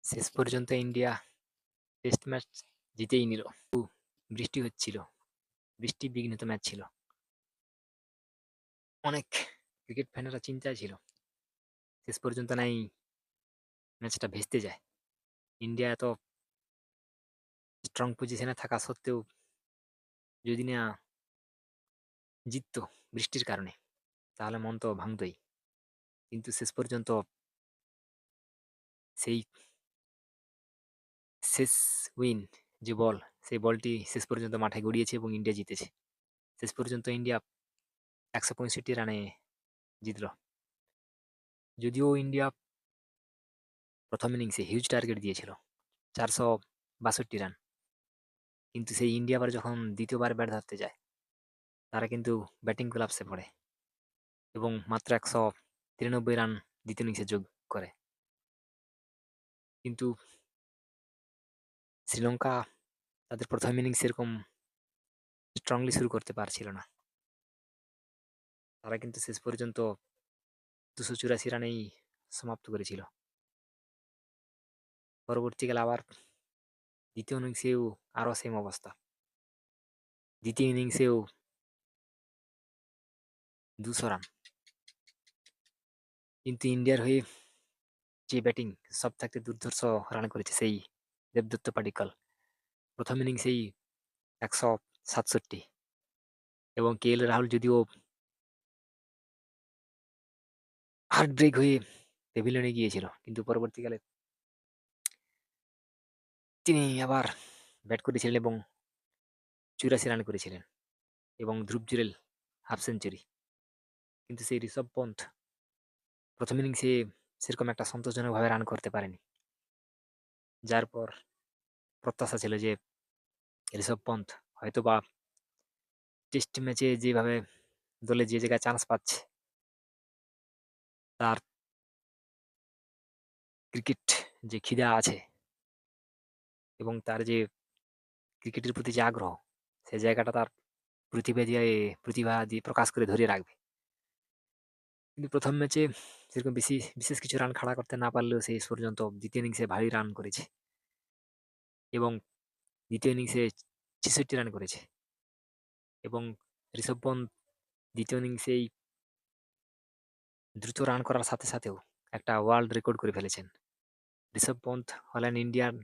শেষ পর্যন্ত India test match জিতেই নিল। বৃষ্টি হচ্ছিল, বৃষ্টি বিঘ্নিত ম্যাচ ছিল। অনেক ক্রিকেট ফ্যানেরা চিন্তায় ছিল শেষ পর্যন্ত নাই ম্যাচটা ভেস্তে যায়। ইন্ডিয়া এত স্ট্রং পজিশনে থাকা সত্ত্বেও যদি না জিততো বৃষ্টির কারণে, তাহলে মন তো ভাঙতই। কিন্তু শেষ পর্যন্ত সেই শেষ উইন যে বল, সেই বলটি শেষ পর্যন্ত মাঠে গড়িয়েছে এবং ইন্ডিয়া জিতেছে। শেষ পর্যন্ত ইন্ডিয়া 165 রানে জিতল। যদিও ইন্ডিয়া প্রথম ইনিংসে হিউজ টার্গেট দিয়েছিল, 462 রান। কিন্তু সেই ইন্ডিয়া আবার যখন দ্বিতীয়বার ব্যাট ধরতে যায়, তারা কিন্তু ব্যাটিং কোলাপসে পড়ে এবং মাত্র 193 রান দ্বিতীয় ইনিংসে যোগ করে। কিন্তু শ্রীলঙ্কা তাদের প্রথম ইনিংস এরকম স্ট্রংলি শুরু করতে পারছিল না। তারা কিন্তু শেষ পর্যন্ত 284 রানেই সমাপ্ত করেছিল। পরবর্তীকালে আবার দ্বিতীয় ইনিংসেও আরও সেম অবস্থা। দ্বিতীয় ইনিংসেও 200 রান। কিন্তু ইন্ডিয়ার হয়ে যে ব্যাটিং সব থাকতে দুর্ধর্ষ রান করেছে সেই দেবদত্ত পাডিক্কল, প্রথম ইনিংসেই 167। এবং KL রাহুল যদিও হার্ট ব্রেক হয়ে পেভিলিয়নে গিয়েছিল, কিন্তু পরবর্তীকালে তিনি আবার ব্যাট করেছিলেন এবং 84 রান করেছিলেন এবং ধ্রুব জুরেল হাফ সেঞ্চুরি। কিন্তু সেই ঋষভ পন্থ প্রথম ইনিংসে সেরকম একটা সন্তোষজনকভাবে রান করতে পারেনি, যার পর প্রত্যাশা ছিল যে ঋষভ পন্থ হয়তো বা টেস্ট ম্যাচে যেভাবে দলে যে জায়গায় চান্স পাচ্ছে, তার ক্রিকেট যে খিদা আছে এবং তার যে ক্রিকেটের প্রতি যে আগ্রহ, সেই জায়গাটা তার প্রতিভা দিয়ে প্রকাশ করে ধরে রাখবে। কিন্তু প্রথম ম্যাচে সেরকম বিশেষ কিছু রান খাড়া করতে না পারলেও শেষ পর্যন্ত দ্বিতীয় ইনিংসে ভারী রান করেছে এবং দ্বিতীয় ইনিংসে 66 রান করেছে। এবং ঋষভ পন্থ দ্বিতীয় ইনিংসেই দ্রুত রান করার সাথে সাথেও একটা ওয়ার্ল্ড রেকর্ড করে ফেলেছেন। ঋষভ পন্থ হলেন ইন্ডিয়ান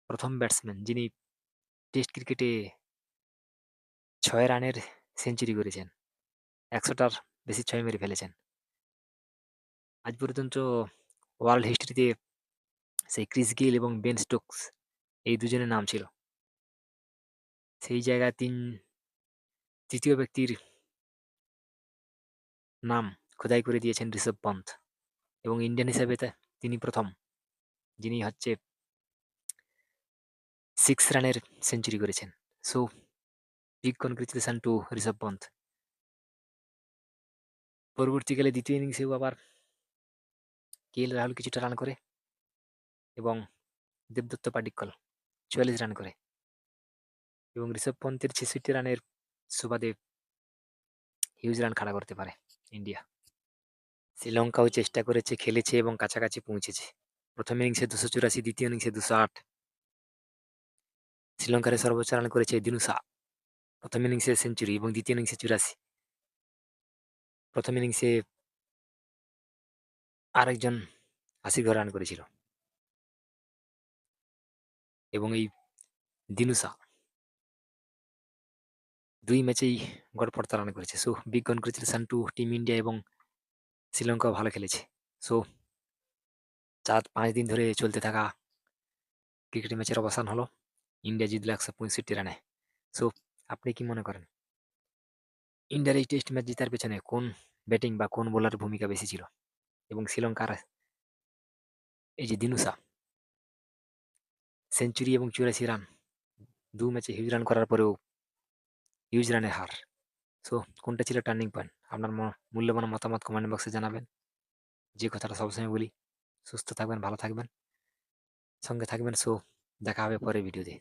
প্রথম ব্যাটসম্যান যিনি টেস্ট ক্রিকেটে 6 রানের সেঞ্চুরি করেছেন, 100টার বেশি ছয় মেরে ফেলেছেন। আজ পর্যন্ত ওয়ার্ল্ড হিস্ট্রিতে সেই ক্রিস গেইল এবং বেন স্টোকস, এই দুজনের নাম ছিল। সেই জায়গায় তৃতীয় ব্যক্তির নাম খোদাই করে দিয়েছেন ঋষভ পন্থ এবং ইন্ডিয়ান হিসেবে তিনি প্রথম যিনি হচ্ছে 6 রানের সেঞ্চুরি করেছেন। So big congratulation to Rishabh Pant. পরবর্তীকালে দ্বিতীয় ইনিংসেও আবার KL রাহুল কিছুটা রান করে এবং দেবদত্ত পাডিক্কল 44 রান করে এবং ঋষভ পন্থের 66 রানের সুবাদে হিউজ রান খাড়া করতে পারে ইন্ডিয়া। শ্রীলঙ্কাও চেষ্টা করেছে, খেলেছে এবং কাছাকাছি পৌঁছেছে। প্রথম ইনিংসে 284, দ্বিতীয় ইনিংসে 208। শ্রীলঙ্কার সর্বোচ্চ রান করেছে দিনুসা, প্রথম ইনিংসে সেঞ্চুরি এবং দ্বিতীয় ইনিংসে 84। প্রথম ইনিংসে আরেকজন 80 রান করেছিল এবং এই দিনুসা 2 ম্যাচেই গড়পড়তা রান করেছে। So big congratulation to team India এবং শ্রীলঙ্কাও ভালো খেলেছে। সো 4-5 দিন ধরে চলতে থাকা ক্রিকেট ম্যাচের অবসান হলো, ইন্ডিয়া জিতল 165 রানে। সো আপনি কি মনে করেন ইন্ডিয়ার এই টেস্ট ম্যাচ জেতার পেছনে কোন ব্যাটিং বা কোন বোলারের ভূমিকা বেশি ছিল? এবং শ্রীলঙ্কার এই যে দিনুসা সেঞ্চুরি এবং 84 রান, 2 ম্যাচে হিউজ রান করার পরেও হিউজ রানের হার। সো কোনটা ছিল টার্নিং পয়েন্ট? আপনার মূল্যবান মতামত কমেন্ট বক্সে জানাবেন। যে কথাটা সবসময় বলি, সুস্থ থাকবেন, ভালো থাকবেন, সঙ্গে থাকবেন। সো দেখা হবে পরের ভিডিওতে।